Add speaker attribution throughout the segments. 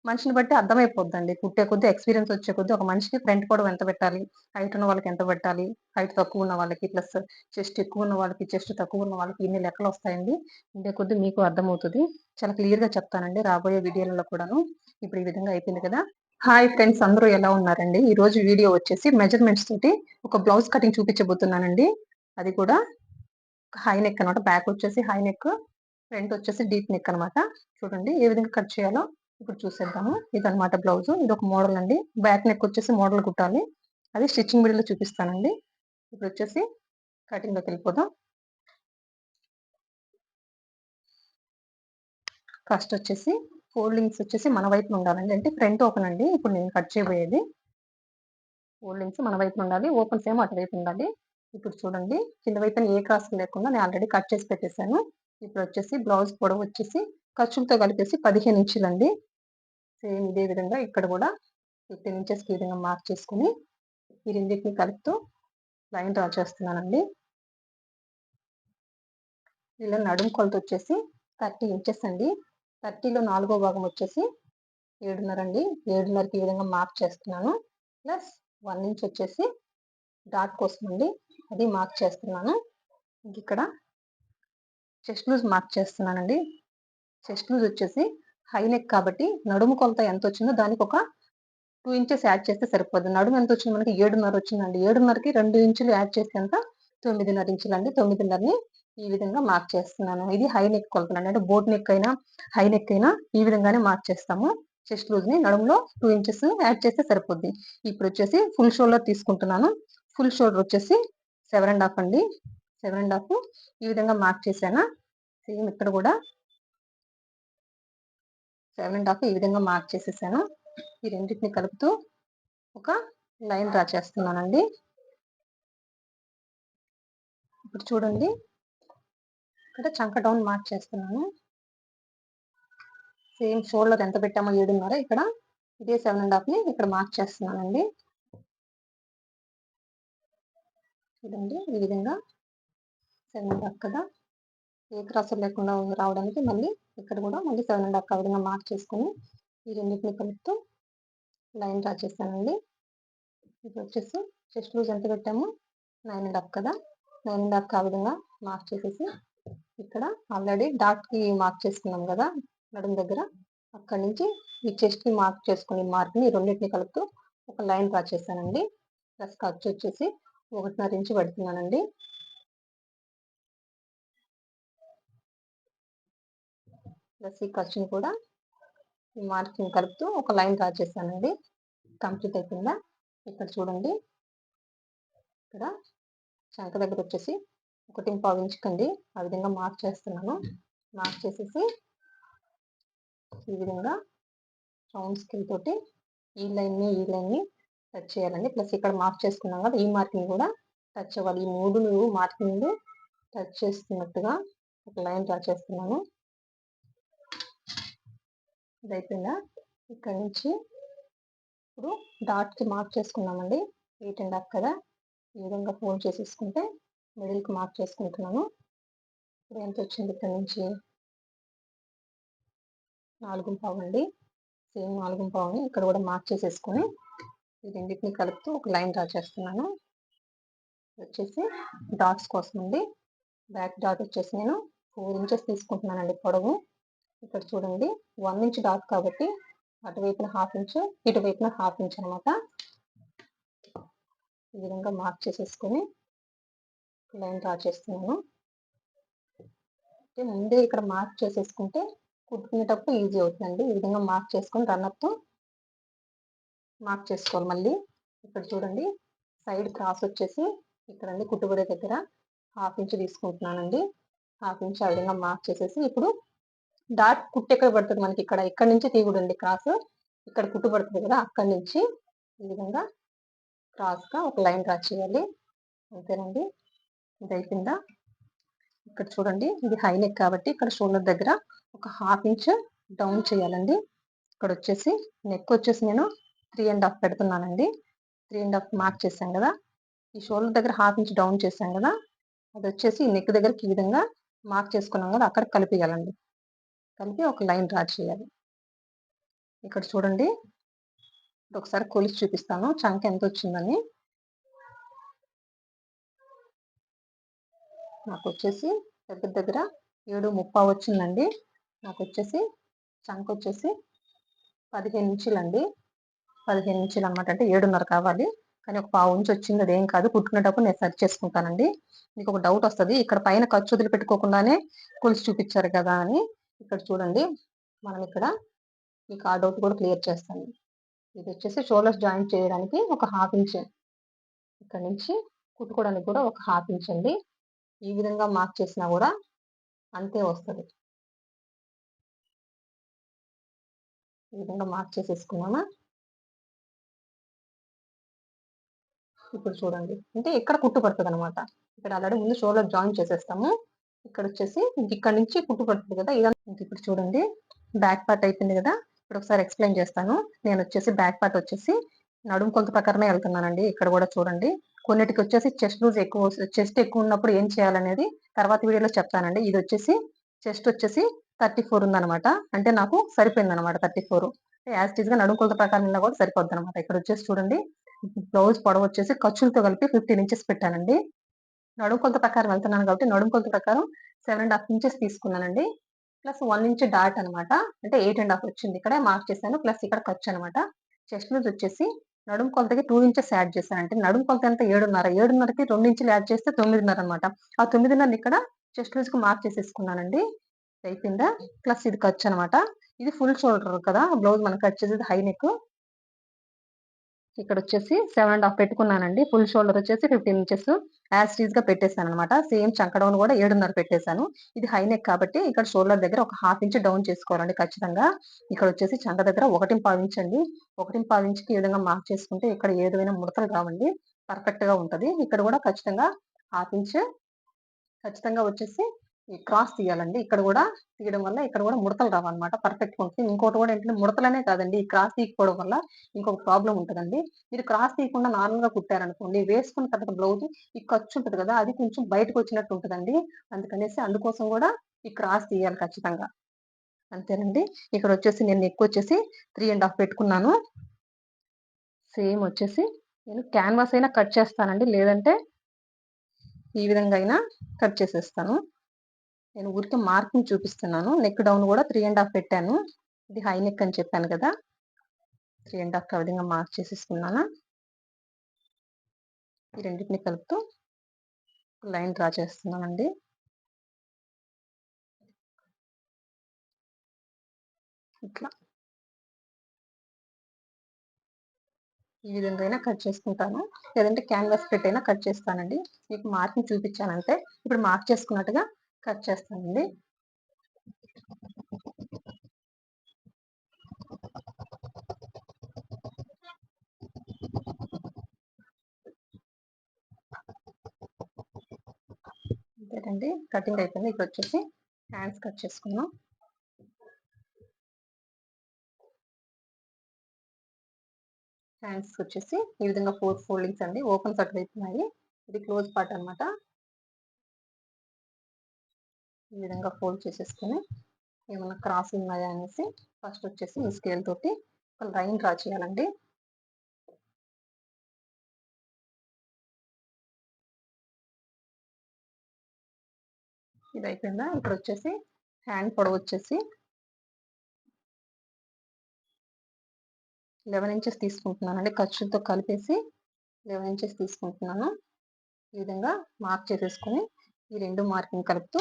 Speaker 1: మనిషిని బట్టి అర్థమైపోద్దండి. కుట్టే కొద్దీ ఎక్స్‌పీరియన్స్ వచ్చే కొద్దీ ఒక మనిషికి ఫ్రంట్ పొడవు ఎంత పెట్టాలి? హైట్ ఉన్న వాళ్ళకి ఎంత పెట్టాలి? హైట్ తక్కువ ఉన్న వాళ్ళకి ప్లస్ చెస్ట్ ఎక్కువ ఉన్న వాళ్ళకి, చెస్ట్ తక్కువ ఉన్న వాళ్ళకి ఇన్ని లెక్కలొస్తాయండి. ఉండే కొద్దీ మీకు అర్థమవుతది. చాలా క్లియర్‌గా చెప్తానండి రాబోయే వీడియోలలో కూడాను. ఇప్పుడు ఈ విధంగా అయిపోయింది కదా! హాయ్ ఫ్రెండ్స్ అందరూ ఎలా ఉన్నారండి? ఈరోజు వీడియో వచ్చేసి మెజర్‌మెంట్స్ తోటి ఒక బ్లౌజ్ కటింగ్ చూపించబోతున్నానండి. అది కూడా హై నెక్ అనమాట. బ్యాక్ వచ్చేసి హై నెక్, ఫ్రంట్ వచ్చేసి డీప్ నెక్ అనమాట. చూడండి ఏ విధంగా కట్ చేయాలో ఇప్పుడు చూసేద్దాము. ఇదనమాట బ్లౌజు. ఇదొక మోడల్ అండి. బ్యాక్ నెక్ వచ్చేసి మోడల్ కుట్టాలి. అది స్టిచ్చింగ్ వీడియోలో చూపిస్తానండి. ఇప్పుడొచ్చేసి కటింగ్‌లోకెళ్ళిపోదాం. ఫస్ట్ వచ్చేసి ఫోల్డింగ్స్ వచ్చేసి మన వైపున ఉండాలండి. అంటే ఫ్రంట్ ఓపెన్ అండి. ఇప్పుడు నేను కట్ చేయబోయేది. ఫోల్డింగ్స్ మన వైపున ఉండాలి. ఓపెన్స్ ఏమో అటువైపు ఉండాలి. ఇప్పుడు చూడండి కింద వైపున ఏ క్రాస్ లేకుండా నేను ఆల్రెడీ కట్ చేసి పెట్టేసాను. ఇప్పుడొచ్చేసి బ్లౌజ్ పొడవు వచ్చేసి ఖర్చులతో కలిపేసి 15 ఇంచులండి. సేమ్ ఇదే విధంగా ఇక్కడ కూడా 15 ఇంచెస్‌కి ఈ విధంగా మార్క్ చేసుకొని, ఈ రెండిటిని కలుపుతూ లైన్ డ్రా చేస్తున్నానండి. ఇలా నడుము కొలతొచ్చేసి 30 ఇంచెస్ అండి. 30లో నాలుగో భాగం వచ్చేసి 7:30 అండి. 7:30కి ఈ విధంగా మార్క్ చేస్తున్నాను. ప్లస్ 1 ఇంచ్ వచ్చేసి డాట్ కోసం అండి. అది మార్క్ చేస్తున్నాను. ఇంకిక్కడ చెస్ట్ లూజ్ మార్క్ చేస్తున్నానండి. చెస్ట్ లూజ్ వచ్చేసి హై నెక్ కాబట్టి నడుము కొలత ఎంతొచ్చిందో దానికొక 2 ఇంచెస్ యాడ్ చేస్తే సరిపోద్ది. నడుము ఎంతొచ్చింది మనకి 7:30 వచ్చిందండి. 7:30కి 2 ఇంచులు యాడ్ చేస్తే ఎంత? 9:30 ఇంచులండి. 9:30ని ఈ విధంగా మార్క్ చేస్తున్నాను. ఇది హై నెక్ కొలతలండి. అంటే బోట్ నెక్ అయినా, హై నెక్ అయినా ఈ విధంగానే మార్క్ చేస్తాము. చెస్ట్ లూజ్‌ని నడుములో 2 ఇంచెస్ యాడ్ చేస్తే సరిపోద్ది. ఇప్పుడొచ్చేసి ఫుల్ షోల్డర్ తీసుకుంటున్నాను. ఫుల్ షోల్డర్ వచ్చేసి 7 ½ అండి. 7 ½ ఈ విధంగా మార్క్ చేశానా, సేమ్ ఇక్కడ కూడా 7 ½ ఈ విధంగా మార్క్ చేసేసాను. ఈ రెండిటిని కలుపుతూ ఒక లైన్ డ్రా చేస్తున్నానండి. ఇప్పుడు చూడండి ఇక్కడ చంక డౌన్ మార్క్ చేస్తున్నాను. సేమ్ షోల్డర్ ఎంత పెట్టామో 7:30 ఇక్కడ ఇదే 7 ½ ఇక్కడ మార్క్ చేస్తున్నానండి. చూడండి ఈ విధంగా 7 ½ కదా! ఏ క్రాసులు లేకుండా రావడానికి మళ్ళీ ఇక్కడ కూడా మళ్ళీ 7 ½ ఆ విధంగా మార్క్ చేసుకొని ఈ రెండిటిని కలుపుతూ లైన్ డ్రా చేశానండి. ఇప్పుడు వచ్చేసి చెస్ట్ లూజ్ ఎంత పెట్టాము 9 ½ కదా! 9 ½ ఆ విధంగా మార్క్ చేసేసి ఇక్కడ ఆల్రెడీ డాట్‌కి మార్క్ చేసుకున్నాం కదా! నడుము దగ్గర. అక్కడి నుంచి ఈ చెస్ట్‌కి మార్క్ చేసుకొని మార్క్‌ని రెండిటిని కలుపుతూ ఒక లైన్ డ్రా చేశానండి. ప్లస్ ఖర్చు వచ్చేసి 1.5 ఇంచ్ పెడుతున్నానండి. ప్లస్ ఈ ఖర్చుని కూడా ఈ మార్క్‌ని కలుపుతూ ఒక లైన్ డ్రా చేశానండి. కంప్లీట్ అయిపోయిందా? ఇక్కడ చూడండి. ఇక్కడ చంక దగ్గర వచ్చేసి 1.25 ఇంచుకండి ఆ విధంగా మార్క్ చేస్తున్నాను. మార్క్ చేసేసి ఈ విధంగా రౌండ్ స్కేల్ తోటి ఈ లైన్‌ని టచ్ చేయాలండి. ప్లస్ ఇక్కడ మార్క్ చేసుకున్నాం కదా! ఈ మార్కింగ్ కూడా టచ్ అవ్వాలి. ఈ 3 మార్కింగ్‌లు టచ్ చేస్తున్నట్టుగా ఒక లైన్ డ్రా చేస్తున్నాను. ఇదయిపోయిందా? ఇక్కడ నుంచి ఇప్పుడు డాట్‌కి మార్క్ చేసుకున్నామండి. 8 ½ కదా! ఈ విధంగా ఫోల్డ్ చేసేసుకుంటే మిడిల్‌కి మార్క్ చేసుకుంటున్నాను. ఇప్పుడు ఎంతొచ్చింది ఇక్కడ నుంచి 4:15 అండి. సేమ్ 4:15ని ఇక్కడ కూడా మార్క్ చేసేసుకొని ఈ రెండిటిని కలుపుతూ ఒక లైన్ డ్రా చేస్తున్నాను. వచ్చేసి డాట్స్ కోసం అండి. బ్యాక్ డాట్ వచ్చేసి నేను 4 ఇంచెస్ తీసుకుంటున్నానండి పొడవు. ఇక్కడ చూడండి 1 ఇంచ్ డాట్ కాబట్టి అటువైపున 1/2 ఇంచ్, ఇటువైపున 1/2 ఇంచ్ అనమాట. ఈ విధంగా మార్క్ చేసేసుకొని లైన్ డ్రా చేస్తున్నాను. అంటే ముందే ఇక్కడ మార్క్ చేసేసుకుంటే కుట్టుకునేటప్పుడు ఈజీ అవుతుందండి. ఈ విధంగా మార్క్ చేసుకొని రన్నర్‌తో మార్క్ చేసుకోవాలి మళ్ళీ. ఇక్కడ చూడండి సైడ్ క్రాస్ వచ్చేసి ఇక్కడండి కుట్టుబడే దగ్గర 1/2 ఇంచ్ తీసుకుంటున్నానండి. 1/2 ఇంచ్ ఆ విధంగా మార్క్ చేసేసి ఇప్పుడు డాట్ కుట్టు ఎక్కడ పడుతది మనకి ఇక్కడ. ఇక్కడి నుంచి తీయకూడదండి క్రాస్. ఇక్కడ కుట్టు పడుతది కదా! అక్కడి నుంచి ఈ విధంగా క్రాస్‌గా ఒక లైన్ డ్రా చేయాలి. అంతేనండి. ఇదయిపోయిందా? ఇక్కడ చూడండి ఇది హై నెక్ కాబట్టి ఇక్కడ షోల్డర్ దగ్గర ఒక 1/2 ఇంచ్ డౌన్ చేయాలండి. ఇక్కడొచ్చేసి నెక్ వచ్చేసి నేను 3 ½ పెడుతున్నానండి. 3 ½ మార్క్ చేశాం కదా! ఈ షోల్డర్ దగ్గర 1/2 ఇంచ్ డౌన్ చేశాం కదా! అదొచ్చేసి నెక్ దగ్గరకి ఈ విధంగా మార్క్ చేసుకున్నాం కదా! అక్కడ కలిపేయాలండి. కలిపి ఒక లైన్ డ్రా చేయాలి. ఇక్కడ చూడండి, ఒకసారి కొలిచి చూపిస్తాను చంక ఎంత వచ్చిందని. నాకు వచ్చేసి దగ్గర దగ్గర 7:30 వచ్చిందండి. నాకు వచ్చేసి చంక వచ్చేసి 15 ఇంచులండి. 15 ఇంచులు అనమాట. అంటే 7:30 కావాలి. కానీ ఒక పావు ఇంచు వచ్చింది, అదేం కాదు. కుట్టుకునేటప్పుడు నేను సరి చేసుకుంటానండి. మీకు ఒక డౌట్ వస్తుంది, ఇక్కడ పైన ఖర్చు వదిలిపెట్టుకోకుండానే కొలిసి చూపించారు కదా అని. ఇక్కడ చూడండి, మనం ఇక్కడ మీకు ఆ డౌట్ కూడా క్లియర్ చేస్తాను. ఇది వచ్చేసి షోల్డర్స్ జాయింట్ చేయడానికి ఒక 1/2 ఇంచ్, ఇక్కడ నుంచి కుట్టుకోవడానికి కూడా ఒక 1/2 ఇంచ్ అండి. ఈ విధంగా మార్క్ చేసినా కూడా అంతే వస్తుంది. ఈ విధంగా మార్క్ చేసేసుకున్నామా. ఇప్పుడు చూడండి, అంటే ఇక్కడ కుట్టు పడుతుంది అనమాట. ఇక్కడ ఆల్రెడీ ముందు షోల్డర్ జాయిన్ చేసేస్తాము. ఇక్కడ వచ్చేసి ఇక్కడ నుంచి కుట్టు పడుతుంది కదా, ఇదంతా. ఇప్పుడు చూడండి, బ్యాక్ పార్ట్ అయిపోయింది కదా. ఇప్పుడు ఒకసారి ఎక్స్ప్లెయిన్ చేస్తాను. నేను వచ్చేసి బ్యాక్ పార్ట్ వచ్చేసి నడుము కొలత ప్రకారమే వెళ్తున్నానండి. ఇక్కడ కూడా చూడండి, కొన్నిటికి వచ్చేసి చెస్ట్ లూజ్ ఎక్కువ, చెస్ట్ ఎక్కువ ఉన్నప్పుడు ఏం చేయాలనేది తర్వాత వీడియోలో చెప్తానండి. ఇది వచ్చేసి చెస్ట్ వచ్చేసి 34 ఉందనమాట. అంటే నాకు సరిపోయింది అనమాట 34. యాజ్ టీజ్ గా నడుము కొలత ప్రకారం కూడా సరిపోద్ది అనమాట. ఇక్కడ వచ్చేసి చూడండి, బ్లౌజ్ పొడవు వచ్చేసి ఖర్చులతో కలిపి 15 ఇంచెస్ పెట్టానండి. నడుము కొలత ప్రకారం వెళ్తున్నాను కాబట్టి నడుము కొలత ప్రకారం 7.5 ఇంచెస్ తీసుకున్నానండి. ప్లస్ 1 ఇంచ్ డాట్ అనమాట. అంటే 8.5 వచ్చింది. ఇక్కడ మార్క్ చేశాను. ప్లస్ ఇక్కడ ఖర్చు అనమాట. చెస్ట్ లూజ్ వచ్చేసి నడుము కొలతకి 2 ఇంచెస్ యాడ్ చేశాను. అంటే నడుము కొలత ఎంత 7.5, 7.5కి 2 ఇంచులు యాడ్ చేస్తే 9.5 అనమాట. ఆ 9.5 ఇక్కడ చెస్ట్ లూజ్ కి మార్క్ చేసేసుకున్నానండి. అయిపోయిందా. ప్లస్ ఇది ఖర్చు అనమాట. ఇది ఫుల్ షోల్డర్ కదా బ్లౌజ్, మనకి కట్ చేసేది హై నెక్. ఇక్కడ వచ్చేసి 7.5 పెట్టుకున్నానండి. ఫుల్ షోల్డర్ వచ్చేసి 15 ఇంచెస్ యాజ్ టీజ్ గా పెట్టేశాను అనమాట. సేమ్ చంకడౌన్ కూడా 7.5 పెట్టేశాను. ఇది హై నెక్ కాబట్టి ఇక్కడ షోల్డర్ దగ్గర ఒక 1/2 ఇంచ్ డౌన్ చేసుకోవాలండి ఖచ్చితంగా. ఇక్కడ వచ్చేసి చంక దగ్గర 1.5 ఇంచ్ అండి. 1.5 ఇంచ్కి ఈ విధంగా మార్క్ చేసుకుంటే ఇక్కడ ఏదైనా ముడతలు రావండి, పర్ఫెక్ట్ గా ఉంటది. ఇక్కడ కూడా ఖచ్చితంగా 1/2 ఇంచ్ ఖచ్చితంగా వచ్చేసి ఈ క్రాస్ తీయాలండి. ఇక్కడ కూడా తీయడం వల్ల ఇక్కడ కూడా ముడతలు రావన్నమాట, పర్ఫెక్ట్ గా ఉంటుంది. ఇంకోటి కూడా ఏంటంటే, ముడతలనే కాదండి, ఈ క్రాస్ తీయకపోవడం వల్ల ఇంకొక ప్రాబ్లం ఉంటుందండి. మీరు క్రాస్ తీయకుండా నార్మల్ గా కుట్టారనుకోండి, వేసుకున్న తర్వాత బ్లౌజ్ ఈ ఖర్చు ఉంటుంది కదా, అది కొంచెం బయటకు వచ్చినట్టు ఉంటుందండి. అందుకనేసి అందుకోసం కూడా ఈ క్రాస్ తీయాలి ఖచ్చితంగా. అంతేనండి. ఇక్కడ వచ్చేసి నేను నెక్ వచ్చేసి 3.5 పెట్టుకున్నాను. సేమ్ వచ్చేసి నేను క్యాన్వాస్ అయినా కట్ చేస్తానండి, లేదంటే ఈ విధంగా అయినా కట్ చేసేస్తాను. నేను ఊరికే మార్కింగ్ చూపిస్తున్నాను. నెక్ డౌన్ కూడా 3.5 పెట్టాను. ఇది హై నెక్ అని చెప్పాను కదా, 3.5 విధంగా మార్క్ చేసేసుకున్నాను. ఈ రెండింటిని కలుపుతూ లైన్ డ్రా చేస్తున్నానండి. ఇట్లా ఈ విధంగా అయినా కట్ చేసుకుంటాను, లేదంటే క్యాన్వాస్ పెట్టైనా కట్ చేస్తానండి. మీకు మార్కింగ్ చూపించానంటే ఇప్పుడు మార్క్ చేసుకున్నట్టుగా కట్ చేస్తానండి. అంతేనండి, కటింగ్ అయిపోయింది. ఇప్పుడు వచ్చేసి హ్యాండ్స్ కట్ చేసుకున్నాం. హ్యాండ్స్ వచ్చేసి ఈ విధంగా 4 ఫోల్డింగ్స్ అండి. ఓపెన్ కట్ అవుతున్నాయి. ఇది క్లోజ్ పార్ట్ అనమాట. ఈ విధంగా ఫోల్డ్ చేసేసుకొని ఏమైనా క్రాస్ ఉన్నాయా అనేసి ఫస్ట్ వచ్చేసి ఈ స్కేల్ తోటి ఒక లైన్ డ్రా చేయాలండి. ఇది అయిపోయిందా. ఇప్పుడు వచ్చేసి హ్యాండ్ పొడవు వచ్చేసి 11 ఇంచెస్ తీసుకుంటున్నాను అండి. ఖర్చులతో కలిపేసి 11 ఇంచెస్ తీసుకుంటున్నాను. ఈ విధంగా మార్క్ చేసేసుకొని ఈ రెండు మార్కింగ్ కలుపుతూ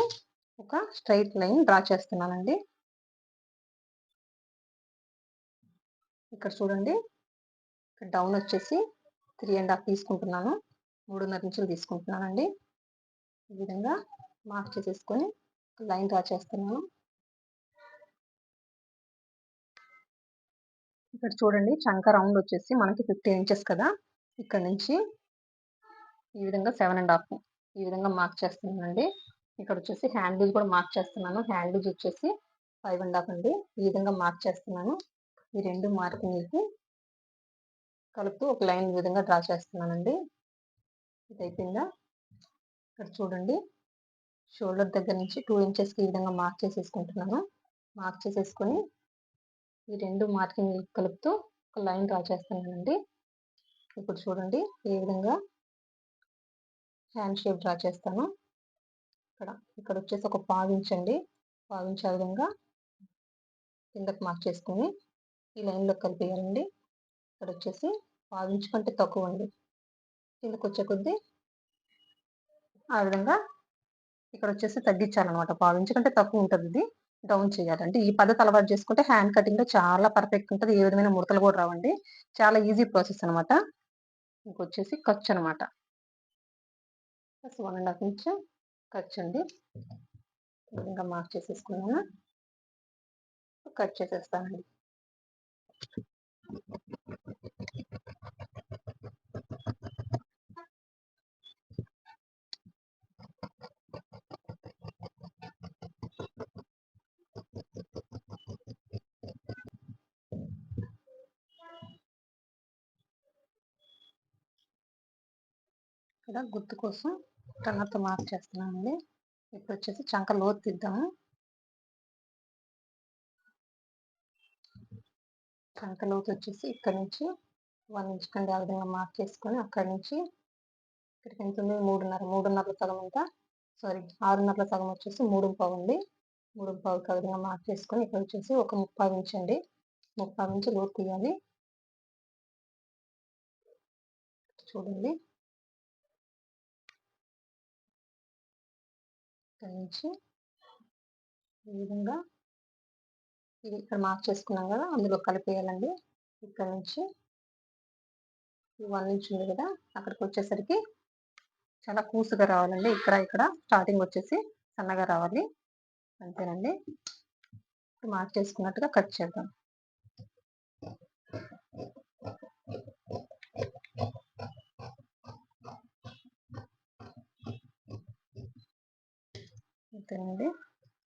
Speaker 1: ఒక స్ట్రైట్ లైన్ డ్రా చేస్తున్నానండి. ఇక్కడ చూడండి, డౌన్ వచ్చేసి 3.5 తీసుకుంటున్నాను. 3.5 ఇంచులు తీసుకుంటున్నానండి. ఈ విధంగా మార్క్ చేసేసుకొని లైన్ డ్రా చేస్తున్నాను. ఇక్కడ చూడండి, చంక రౌండ్ వచ్చేసి మనకి 15 ఇంచెస్ కదా, ఇక్కడ నుంచి ఈ విధంగా 7.5 ఈ విధంగా మార్క్ చేస్తున్నానండి. ఇక్కడ వచ్చేసి హ్యాండ్ లూజ్ కూడా మార్క్ చేస్తున్నాను. హ్యాండ్ లూజ్ వచ్చేసి 5.5 అండి. ఈ విధంగా మార్క్ చేస్తున్నాను. ఈ రెండు మార్కింగ్కి కలుపుతూ ఒక లైన్ ఈ విధంగా డ్రా చేస్తున్నానండి. ఇది అయిపోయిందా. ఇక్కడ చూడండి, షోల్డర్ దగ్గర నుంచి 2 ఇంచెస్కి ఈ విధంగా మార్క్ చేసేసుకుంటున్నాను. మార్క్ చేసేసుకొని ఈ 2 మార్కింగ్ కలుపుతూ ఒక లైన్ డ్రా చేస్తున్నానండి. ఇప్పుడు చూడండి ఏ విధంగా హ్యాండ్ షేప్ డ్రా చేస్తాను. ఇక్కడ వచ్చేసి ఒక పావించ్ అండి. పావించ్ ఆ విధంగా కిందకి మార్క్ చేసుకొని ఈ లైన్‌లో కలిపేయాలండి. ఇక్కడ వచ్చేసి పావించ్ కంటే తక్కువ అండి. కిందకి వచ్చే కొద్దీ ఆ విధంగా ఇక్కడ వచ్చేసి తగ్గించాలన్నమాట. పావించ్ కంటే తక్కువ ఉంటది ఇది. డౌన్ చేయాలి. అంటే ఈ పద్ధతి అలవాటు చేసుకుంటే హ్యాండ్ కటింగ్‌లో చాలా పర్ఫెక్ట్ ఉంటది. ఏ విధమైన ముడతలు కూడా రావండి. చాలా ఈజీ ప్రాసెస్ అన్నమాట. ఇంకొచ్చేసి ఖర్చు అన్నమాట. ప్లస్ 1 ½ ఇంచ్ ఖర్చు అండి. ఈ విధంగా మార్క్ చేసేసుకున్నాను. కట్ చేసేస్తానండి. ఇక్కడ గుర్తు కోసం టన్నర్‌తో మార్క్ చేస్తున్నానండి. ఇప్పుడు వచ్చేసి చంక లోతు తీద్దాము. చంక లోతు వచ్చేసి ఇక్కడ నుంచి 1 ఇంచ్ కండి ఆ విధంగా మార్క్ చేసుకొని అక్కడి నుంచి ఇక్కడికి ఎంత ఉంది 3.5 3.5 సగం ఎంత సారీ 6.5 సగం వచ్చేసి 3.5 ఉంది. 3.5కి ఆ విధంగా మార్క్ చేసుకొని ఇక్కడ వచ్చేసి ఒక 3/4 ఇంచ్ అండి. 3/4 ఇంచ్ లోతు తీయాలి. చూడండి ఇక్కడ నుంచి ఈ విధంగా ఇది ఇక్కడ మార్క్ చేసుకున్నాం కదా అందులో కలిపేయాలండి. ఇక్కడ నుంచి 1 ఇంచ్ ఉంది కదా అక్కడికి వచ్చేసరికి చాలా కూసుగా రావాలండి. ఇక్కడ స్టార్టింగ్ వచ్చేసి సన్నగా రావాలి. అంతేనండి. మార్క్ చేసుకున్నట్టుగా కట్ చేద్దాం. అంతేనండి.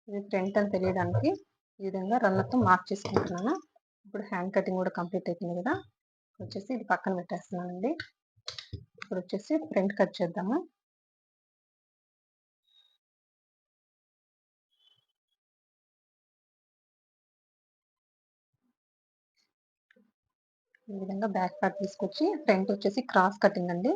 Speaker 1: ఇది ఫ్రంట్ అని తెలియడానికి ఈ విధంగా రన్నర్‌తో మార్క్ చేసుకుంటున్నాను. ఇప్పుడు హ్యాండ్ కటింగ్ కూడా కంప్లీట్ అయిపోయింది కదా వచ్చేసి ఇది పక్కన పెట్టేస్తున్నానండి. ఇప్పుడు వచ్చేసి ఫ్రంట్ కట్ చేద్దాము. ఈ విధంగా బ్యాక్ పార్ట్ తీసుకొచ్చి ఫ్రంట్ వచ్చేసి క్రాస్ కటింగ్ అండి.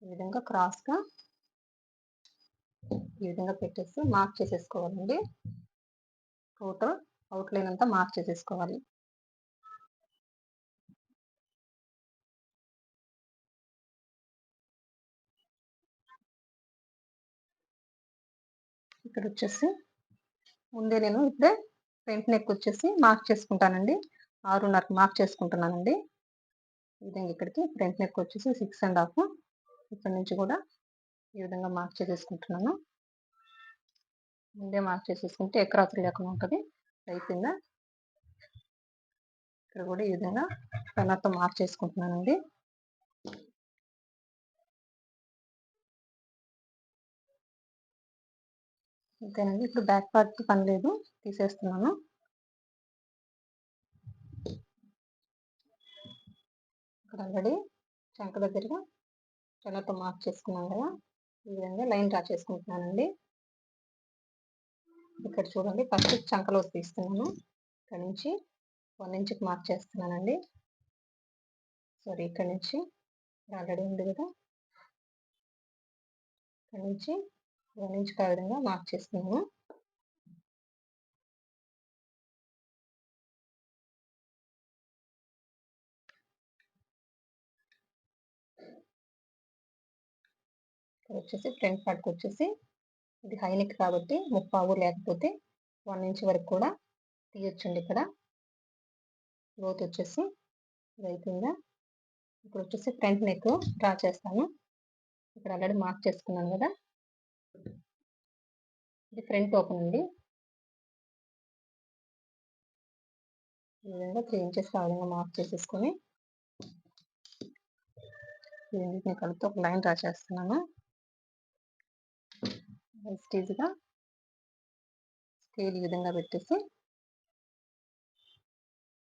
Speaker 1: ఈ విధంగా క్రాస్‌గా ఈ విధంగా పెట్టేసి మార్క్ చేసేసుకోవాలండి. టోటల్ అవుట్‌లైన్ అంతా మార్క్ చేసేసుకోవాలి. ఇక్కడ వచ్చేసి ముందే నేను ఇప్పుడే ఫ్రంట్ నెక్ వచ్చేసి మార్క్ చేసుకుంటానండి. 6.5కి మార్క్ చేసుకుంటున్నానండి. ఈ విధంగా ఇక్కడికి ఫ్రంట్ నెక్ వచ్చేసి 6 ½ ఇక్కడ నుంచి కూడా ఈ విధంగా మార్క్ చేసేసుకుంటున్నాను. ముందే మార్క్ చేసేసుకుంటే ఎక్రాస్ లేకుండా ఉంటుంది. అయిపోయిందా ఇక్కడ కూడా ఈ విధంగా రన్నర్‌తో మార్క్ చేసుకుంటున్నానండి. అంతేనండి. ఇప్పుడు బ్యాక్ పార్ట్ పని లేదు తీసేస్తున్నాను. ఇక్కడ ఆల్రెడీ చంక దగ్గరగా రన్నర్‌తో మార్క్ చేసుకున్నాం కదా ఈ విధంగా లైన్ డ్రా చేసుకుంటున్నానండి. ఇక్కడ చూడండి ఫస్ట్ చంకలో తీస్తున్నాను. ఇక్కడ నుంచి 1 ఇంచ్‌కి మార్క్ చేస్తున్నానండి. సారీ ఇక్కడ నుంచి ఆల్రెడీ ఉంది కదా ఇక్కడ నుంచి 1 ఇంచ్‌కి ఆ విధంగా మార్క్ చేస్తున్నాను. ఇక్కడ వచ్చేసి ఫ్రంట్ పార్ట్‌కి వచ్చేసి ఇది హై నెక్ కాబట్టి 3/4 లేకపోతే 1 ఇంచ్ వరకు కూడా తీయొచ్చండి. ఇక్కడ లోతు వచ్చేసి ఇది అయిపోయిందా ఇప్పుడు వచ్చేసి ఫ్రంట్ నెక్ డ్రా చేస్తాను. ఇక్కడ ఆల్రెడీ మార్క్ చేసుకున్నాను కదా ఇది ఫ్రంట్ ఓపెన్ అండి. ఈ విధంగా 3 ఇంచెస్ ఆ విధంగా మార్క్ చేసేసుకొని ఈ రెండింటిని కలిపి ఒక లైన్ డ్రా చేస్తున్నాను. స్టేజ్‌గా స్కేల్ ఈ విధంగా పెట్టేసి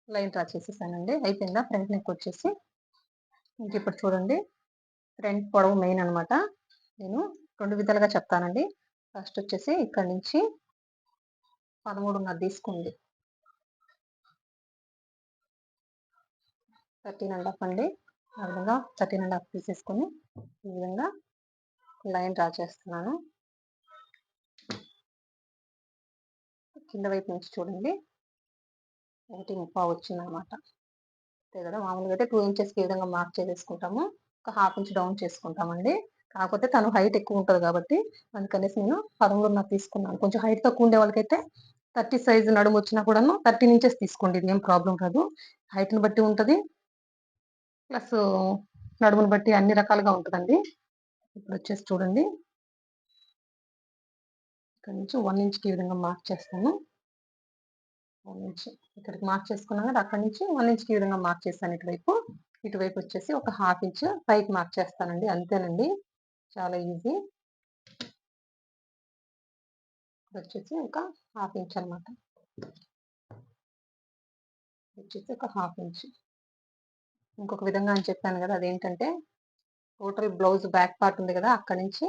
Speaker 1: లైన్ డ్రా చేసేసానండి. అయిపోయిందా ఫ్రంట్ నెక్ వచ్చేసి ఇంక ఇప్పుడు చూడండి ఫ్రంట్ పొడవు మెయిన్ అనమాట. నేను 2 విధాలుగా చెప్తానండి. ఫస్ట్ వచ్చేసి ఇక్కడి నుంచి 13.5 తీసుకోండి. 13.5 అండి. ఆ విధంగా 13.5 తీసేసుకొని ఈ విధంగా లైన్ డ్రా చేస్తున్నాను. కింద వైపు నుంచి చూడండి 1.25 వచ్చిందనమాట. అంతే కదా, మామూలుగా అయితే 2 ఇంచెస్కి ఈ విధంగా మార్క్ చేసేసుకుంటాము. ఒక ½ ఇంచ్ డౌన్ చేసుకుంటామండి. కాకపోతే తను హైట్ ఎక్కువ ఉంటుంది కాబట్టి అందుకనేసి నేను 13.5 తీసుకున్నాను. కొంచెం హైట్ తక్కువ ఉండే వాళ్ళకైతే 30 సైజు నడుము వచ్చినా కూడాను 13 ఇంచెస్ తీసుకోండి. ఇది ఏం ప్రాబ్లం కాదు. హైట్ని బట్టి ఉంటుంది, ప్లస్ నడుముని బట్టి అన్ని రకాలుగా ఉంటుందండి. ఇప్పుడు వచ్చేసి చూడండి, ఇక్కడ నుంచి 1 ఇంచ్కి ఈ విధంగా మార్క్ చేస్తాను. 1 ఇంచ్ ఇక్కడికి మార్క్ చేసుకున్నాను కదా, అక్కడి నుంచి 1 ఇంచ్కి ఈ విధంగా మార్క్ చేస్తాను. ఇటువైపు వచ్చేసి ఒక ½ ఇంచ్ పైకి మార్క్ చేస్తానండి. అంతేనండి, చాలా ఈజీ. వచ్చేసి ఒక ½ ఇంచ్ అనమాట. వచ్చేసి ఒక ½ ఇంచ్. ఇంకొక విధంగా అని చెప్పాను కదా, అదేంటంటే టోటల్ బ్లౌజ్ బ్యాక్ పార్ట్ ఉంది కదా, అక్కడి నుంచి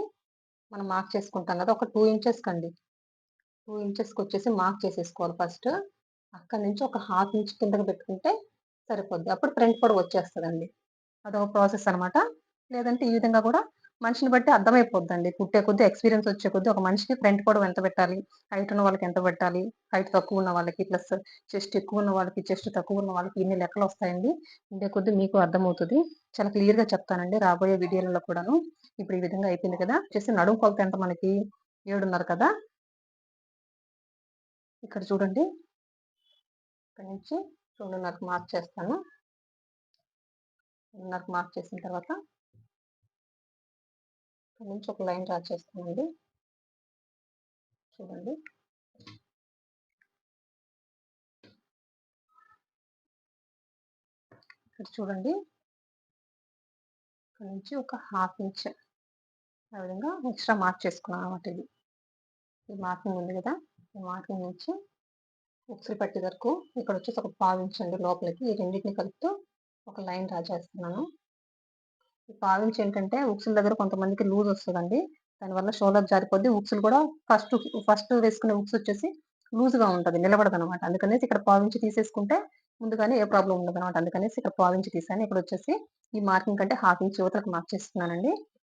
Speaker 1: మనం మార్క్ చేసుకుంటాం కదా, ఒక 2 ఇంచెస్ కండి. 2 ఇంచెస్కి వచ్చేసి మార్క్ చేసేసుకోవాలి ఫస్ట్. అక్కడి నుంచి ఒక ½ ఇంచ్ కిందకి పెట్టుకుంటే సరిపోద్ది. అప్పుడు ఫ్రంట్ పొడవు వచ్చేస్తుందండి. అదొక ప్రాసెస్ అనమాట. లేదంటే ఈ విధంగా కూడా మనిషిని బట్టి అర్థమైపోద్దండి. కుట్టే కొద్దీ, ఎక్స్పీరియన్స్ వచ్చే కొద్దీ ఒక మనిషికి ఫ్రంట్ పొడవు ఎంత పెట్టాలి, హైట్ ఉన్న వాళ్ళకి ఎంత పెట్టాలి, హైట్ తక్కువ ఉన్న వాళ్ళకి, ప్లస్ చెస్ట్ ఎక్కువ ఉన్న వాళ్ళకి, చెస్ట్ తక్కువ ఉన్న వాళ్ళకి ఇన్ని లెక్కలు వస్తాయండి. ఉండే కొద్దీ మీకు అర్థమవుతుంది. చాలా క్లియర్గా చెప్తానండి రాబోయే వీడియోలలో కూడాను. ఇప్పుడు ఈ విధంగా అయిపోయింది కదా, వచ్చేసి నడుము కొలత ఎంత మనకి 7.5 కదా. ఇక్కడ చూడండి, ఇక్కడ నుంచి 2.5 మార్క్ చేస్తాను. 2.5 మార్క్ చేసిన తర్వాత ఇక్కడ నుంచి ఒక లైన్ డ్రా చేస్తానండి. చూడండి, ఇక్కడ చూడండి, ఇక్కడ నుంచి ఒక ½ ఇంచ్ ఆ విధంగా ఎక్స్ట్రా మార్క్ చేసుకున్నాను అనమాట. ఈ మార్కింగ్ ఉంది కదా, ఈ మార్కింగ్ నుంచి ఉక్సులు పట్టి వరకు ఇక్కడ వచ్చేసి ఒక ½ ఇంచ్ అండి లోపలికి. ఈ రెండింటిని కలుపుతూ ఒక లైన్ డ్రా చేస్తున్నాను. ఈ ½ ఇంచ్ ఏంటంటే ఉక్సుల దగ్గర కొంతమందికి లూజ్ వస్తుందండి. దానివల్ల షోల్డర్ జారిపోద్ది. ఉక్సులు కూడా ఫస్ట్ వేసుకునే ఉక్స్ వచ్చేసి లూజ్గా ఉంటుంది, నిలబడదు అనమాట. అందుకనేసి ఇక్కడ ½ ఇంచ్ తీసేసుకుంటే ముందుగానే ఏ ప్రాబ్లం ఉండదు అనమాట. అందుకనేసి ఇక్కడ ½ ఇంచ్ తీసాను. ఇక్కడ వచ్చేసి ఈ మార్కింగ్ కంటే ½ ఇంచ్ యువతలకు మార్క్ చేస్తున్నానండి.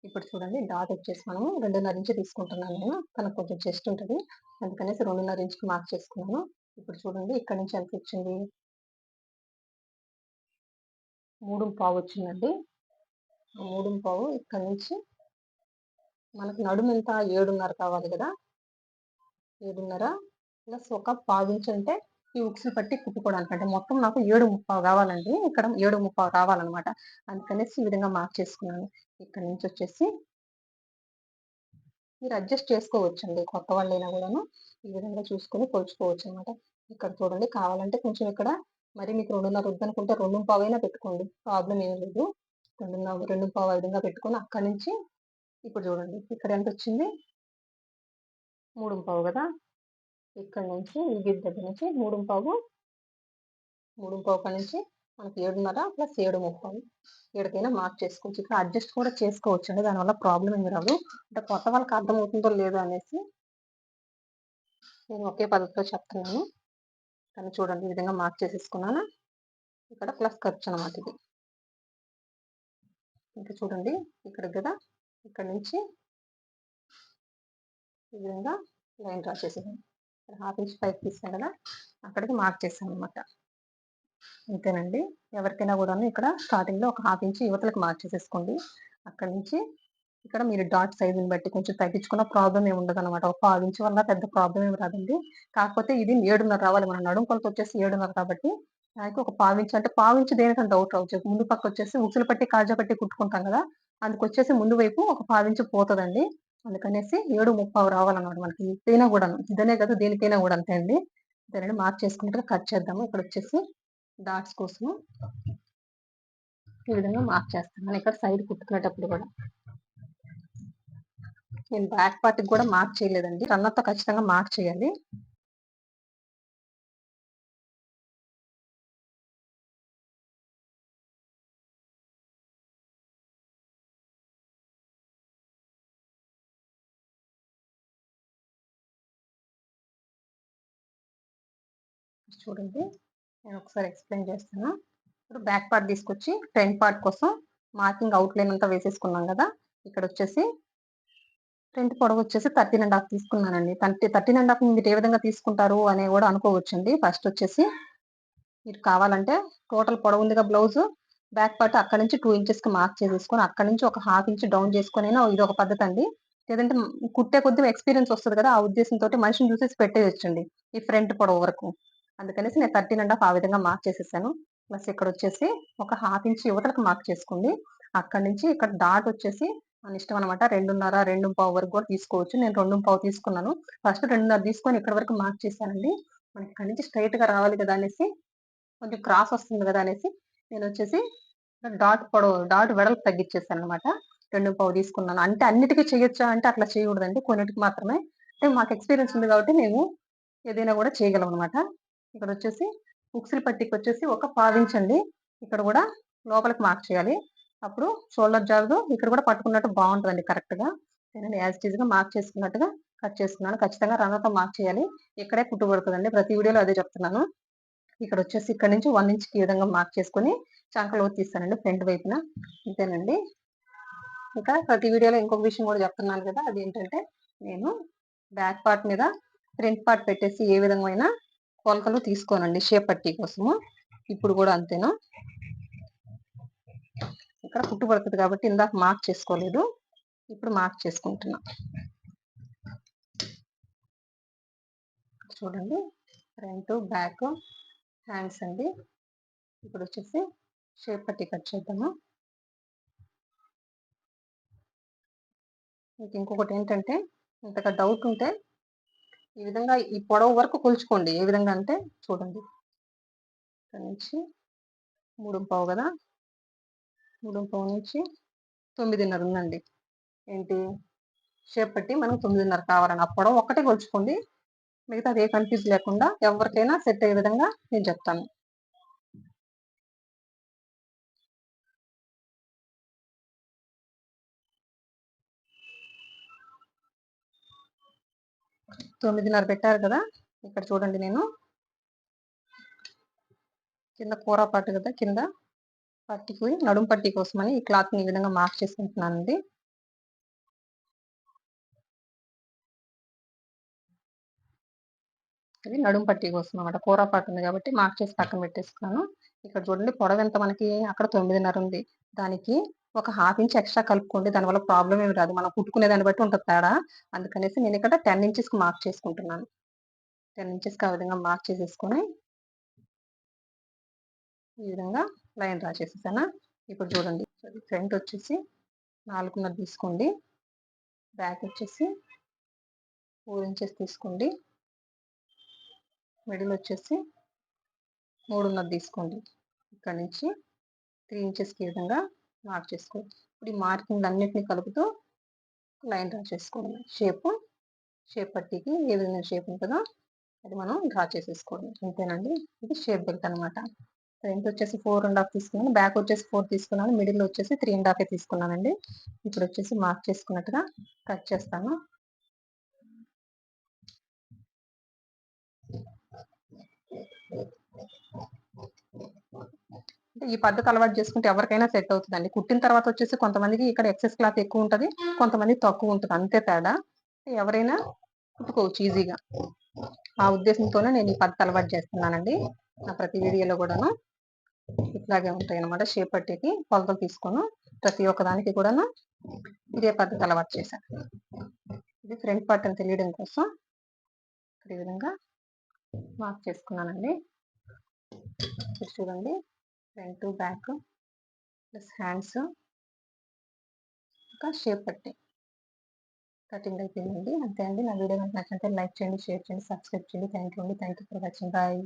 Speaker 1: ఇప్పుడు చూడండి, డాట్ వచ్చేసి మనము 2.5 ఇంచ్ తీసుకుంటున్నాను నేను. తనకు కొంచెం చెస్ట్ ఉంటుంది, అందుకనేసి 2.5 ఇంచ్కి మార్క్ చేసుకున్నాను. ఇప్పుడు చూడండి, ఇక్కడ నుంచి ఎంత వచ్చింది, 3.25 వచ్చిందండి. 3.25 ఇక్కడ నుంచి మనకు నడుము ఎంత 7.5 కావాలి కదా. 7.5 ప్లస్ ఒక ½ ఇంచ్ అంటే ఈ ఉక్సులు పట్టి కుట్టుకోవడానికి, అంటే మొత్తం నాకు 7.25 కావాలండి. ఇక్కడ 7.25 కావాలన్నమాట. అందుకనేసి ఈ విధంగా మార్క్ చేసుకున్నాను. ఇక్కడ నుంచి వచ్చేసి మీరు అడ్జస్ట్ చేసుకోవచ్చండి, కొత్త వాళ్ళైనా కూడాను ఈ విధంగా చూసుకొని కొలుచుకోవచ్చు అనమాట. ఇక్కడ చూడండి, కావాలంటే కొంచెం ఇక్కడ మరి మీకు 2.5 వద్దనుకుంటే 2.25 అయినా పెట్టుకోండి, ప్రాబ్లం ఏం లేదు. 2.25 విధంగా పెట్టుకొని అక్కడి నుంచి ఇప్పుడు చూడండి, ఇక్కడ ఎంత వచ్చింది, 3.25 కదా. ఇక్కడ నుంచి ఈ గిరి దగ్గర నుంచి 3.25 కాడ నుంచి మనకి 7.5 ప్లస్ 7.30 ఎక్కడికైనా మార్క్ చేసుకోవచ్చు. ఇక్కడ అడ్జస్ట్ కూడా చేసుకోవచ్చు అండి, దానివల్ల ప్రాబ్లం ఏమి రాదు. అంటే కొత్త వాళ్ళకి అర్థమవుతుందో లేదో అనేసి నేను ఒకే పద్ధతిలో చెప్తున్నాను. కానీ చూడండి, ఈ విధంగా మార్క్ చేసేసుకున్నాను. ఇక్కడ ప్లస్ ఖర్చు అనమాట ఇది. ఇంకా చూడండి, ఇక్కడ కదా, ఇక్కడ నుంచి ఈ విధంగా లైన్ డ్రా చేసేసాను. ½ ఇంచ్ పైకి తీసాను కదా, అక్కడికి మార్క్ చేశాను అనమాట. అంతేనండి, ఎవరికైనా కూడా ఇక్కడ స్టార్టింగ్లో ఒక ½ ఇంచ్ యువతలకు మార్క్ చేసేసుకోండి. అక్కడి నుంచి ఇక్కడ మీరు డాట్ సైజుని బట్టి కొంచెం తగ్గించుకున్న ప్రాబ్లం ఏమి ఉండదు అనమాట. ఒక ½ ఇంచ్ వల్ల పెద్ద ప్రాబ్లం ఏమి రాదండి. కాకపోతే ఇది 7.5 రావాలి, మన నడుము కొలత వచ్చేసి 7.5 కాబట్టి దానికి ఒక ½ ఇంచ్, అంటే ½ ఇంచ్ దేనికని డౌట్ రావచ్చు. ముందు పక్క వచ్చేసి ఉక్సులు పట్టి కాజా పట్టి కుట్టుకుంటాం కదా, అందుకొచ్చేసి ముందు వైపు ఒక ½ ఇంచ్ పోతుందండి. అందుకనేసి 7.30 రావాలన్నమాట మనకి. ఇదైనా కూడా ఇదనే కదా, దేనికైనా కూడా అంతే అండి. దానిని మార్క్ చేసుకుంటే కట్ చేద్దాము. ఇక్కడ వచ్చేసి డాట్స్ కోసం ఈ విధంగా మార్క్ చేస్తాను. ఇక్కడ సైడ్ కుట్టుకునేటప్పుడు కూడా నేను బ్యాక్ పార్ట్ కూడా మార్క్ చేయలేదండి, రన్నర్తో ఖచ్చితంగా మార్క్ చేయాలి. చూడండి, నేను ఒకసారి ఎక్స్ప్లెయిన్ చేస్తాను. ఇప్పుడు బ్యాక్ పార్ట్ తీసుకొచ్చి ఫ్రంట్ పార్ట్ కోసం మార్కింగ్ అవుట్‌లైన్ అంతా వేసేసుకున్నాం గదా! ఇక్కడొచ్చేసి ఫ్రంట్ పొడవొచ్చేసి 13½ తీసుకున్నానండి. 13½ మీరు ఏ విధంగా తీసుకుంటారు అని గూడా అనుకోవచ్చండి. ఫస్టొచ్చేసి మీరు కావాలంటే టోటల్ పొడవుందిగా బ్లౌజు, బ్యాక్ పార్ట్ అక్కడి నుంచి 2 ఇంచెస్‌కి మార్క్ చేసేసుకొని, అక్కడి నుంచి ఒక ½ ఇంచ్ డౌన్ చేసుకొనైనా ఇదొక పద్ధతండి. లేదంటే కుట్టే కొద్దీ ఎక్స్‌పీరియన్స్ వస్తది కదా! ఆ ఉద్దేశంతోటి మనిషిని చూసేసి పెట్టేయొచ్చండి. ఈ ఫ్రంట్ పొడవు వరకు. అందుకనేసి నేను 13½ ఆ విధంగా మార్క్ చేసేసాను. ప్లస్ ఇక్కడొచ్చేసి ఒక ½ ఇంచ్ యువతలకి మార్క్ చేసుకోండి. అక్కడి నుంచి ఇక్కడ డాట్ వచ్చేసి మన ఇష్టం అనమాట. 2:30, 2:15 వరకు కూడా తీసుకోవచ్చు. నేను 2:15 తీసుకున్నాను. ఫస్ట్ 2:30 తీసుకొని ఇక్కడి వరకు మార్క్ చేశానండి. మనకి ఇక్కడి నుంచి స్ట్రెయిట్‌గా రావాలి కదా అనేసి, కొంచెం క్రాస్ వస్తుంది గదా అనేసి నేనొచ్చేసి డాట్ వెడల్పు తగ్గిచ్చేసాననమాట. 2:15 తీసుకున్నాను. అంటే అన్నిటికి చేయొచ్చా అంటే అట్లా చేయకూడదండి. కొన్నిటికి మాత్రమే. అంటే మాకు ఎక్స్‌పీరియన్స్ ఉంది గాబట్టి మేము ఏదైనా గూడా చేయగలమనమాట. ఇక్కడొచ్చేసి ఉక్సులు పట్టీకొచ్చేసి ఒక పావించండి. ఇక్కడ గూడా లోపలికి మార్క్ చేయాలి. అప్పుడు షోల్డర్ జాగు ఇక్కడ గూడా పట్టుకున్నట్టు బావుంటదండి కరెక్ట్‌గా. నేను యాజ్ ఇట్ ఈజ్‌గా మార్క్ చేసుకున్నట్టుగా కట్ చేసుకున్నాను. ఖచ్చితంగా రనర్‌తో మార్క్ చేయాలి. ఇక్కడే కుట్టు పడతదండి. ప్రతి వీడియోలో అదే చెప్తున్నాను. ఇక్కడొచ్చేసి ఇక్కడి నుంచి 1 ఇంచ్‌కి ఈ విధంగా మార్క్ చేసుకొని చంక లోతు తీస్తానండి ఫ్రంట్ వైపున. అంతేనండి. ఇంకా ప్రతి వీడియోలో ఇంకొక విషయం గూడా చెప్తున్నాను గదా! అదేంటంటే నేను బ్యాక్ పార్ట్ మీద ఫ్రంట్ పార్ట్ పెట్టేసి ఏ విధమైన కొలతలు తీసుకోనండి షేప్ పట్టీ కోసము. ఇప్పుడు గూడా అంతేను. ఇక్కడ కుట్టు పడతది కాబట్టి ఇందాక మార్క్ చేసుకోలేదు. ఇప్పుడు మార్క్ చేసుకుంటున్నా. చూడండి, ఫ్రంట్, బ్యాక్, హ్యాండ్స్ అండి. ఇప్పుడొచ్చేసి షేప్ పట్టీ కట్ చేద్దాము. మీకు ఇంకొకటేంటంటే ఇంతగా డౌట్ ఉంటే ఈ విధంగా ఈ పొడవు వరకు కొలుచుకోండి. ఏ విధంగా అంటే చూడండి. ఇక్కడి నుంచి 3:15 గదా! 3:15 నుంచి 9:30 ఉందండి. ఏంటి షేప్ పట్టి మనకు 9:30 కావాలని. ఆ పొడవు ఒక్కటే కొలుచుకోండి. మిగతాది ఏ కన్‌ఫ్యూజ్ లేకుండా ఎవరికైనా సెట్ అయ్యే విధంగా నేను చెప్తాను. తొమ్మిదిన్నర పెట్టారు కదా! ఇక్కడ చూడండి, నేను కింద కూర పాటు కదా! కింద పట్టీకి నడుము పట్టీ కోసమని ఈ క్లాత్‌ని ఈ విధంగా మార్క్ చేసుకుంటున్నానండి. ఇది నడుము పట్టీ కోసం అన్నమాట. కూర పాటు ఉంది కాబట్టి మార్క్ చేసి పక్కన పెట్టేసుకున్నాను. ఇక్కడ చూడండి, పొడవెంత మనకి అక్కడ 9:30 ఉంది. దానికి ఒక ½ ఇంచ్ ఎక్స్‌ట్రా కలుపుకోండి. దానివల్ల ప్రాబ్లమ్ ఏమి రాదు. మనం కుట్టుకునే దాన్ని బట్టి ఉంటది తేడా. అందుకనేసి నేనిక్కడ 10 ఇంచెస్‌కి మార్క్ చేసుకుంటున్నాను. 10 ఇంచెస్‌కి ఆ విధంగా మార్క్ చేసేసుకొని ఈ విధంగా లైన్ డ్రా చేసేసానా? ఇప్పుడు చూడండి, ఫ్రంట్ వచ్చేసి 4:30 తీసుకోండి. బ్యాక్ వచ్చేసి 4 ఇంచెస్ తీసుకోండి. మిడిల్ వచ్చేసి 3:30 తీసుకోండి. ఇక్కడ నుంచి 3 ఇంచెస్‌కి ఈ విధంగా మార్క్ చేసుకోండి. ఇప్పుడు ఈ మార్కింగ్‌లన్నిటిని కలుపుతూ లైన్ డ్రా చేసుకోవడమే. షేప్ పట్టీకి ఏ విధమైన షేప్ ఉంటదో అది మనం డ్రా చేసేసుకోవడమే. అంతేనండి. ఇది షేప్ బెల్ట్ అనమాట. ఫ్రంట్ వచ్చేసి 4½ తీసుకున్నాను. బ్యాక్ వచ్చేసి 4 తీసుకున్నాను. మిడిల్ వచ్చేసి 3½ తీసుకున్నానండి. ఇప్పుడు వచ్చేసి మార్క్ చేసుకున్నట్టుగా కట్ చేస్తాను. అంటే ఈ పద్ధతి అలవాటు చేసుకుంటే ఎవరికైనా సెట్ అవుతదండి. కుట్టిన తర్వాత వచ్చేసి కొంతమందికి ఇక్కడ ఎక్సెస్ క్లాత్ ఎక్కువుంటది. కొంతమందికి తక్కువుంటది. అంతే తేడా. ఎవరైనా కుట్టుకోవచ్చు ఈజీగా. ఆ ఉద్దేశంతోనే నేను ఈ పద్ధతి అలవాటు చేస్తున్నానండి. నా ప్రతి వీడియోలో గూడాను ఇట్లాగే ఉంటాయన్నమాట. షేప్ పట్టీకి కొలతలు తీసుకోను. ప్రతి ఒక్క దానికి కూడాను ఇదే పద్ధతి అలవాటు చేశాను. ఇది ఫ్రంట్ పార్ట్ అని తెలియడం కోసం ఈ విధంగా మార్క్ చేసుకున్నానండి. ఇది చూడండి, ఫ్రంట్, బ్యాక్ ప్లస్ హ్యాండ్స్ ఇంకా షేప్ పట్టీ కటింగ్ అయిపోయిందండి. అంతే అండి. నా వీడియో మీకు నచ్చినట్లయితే లైక్ చేయండి, షేర్ చేయండి, సబ్స్క్రైబ్ చేయండి. థాంక్ యూ అండి. Thank you for watching. Bye.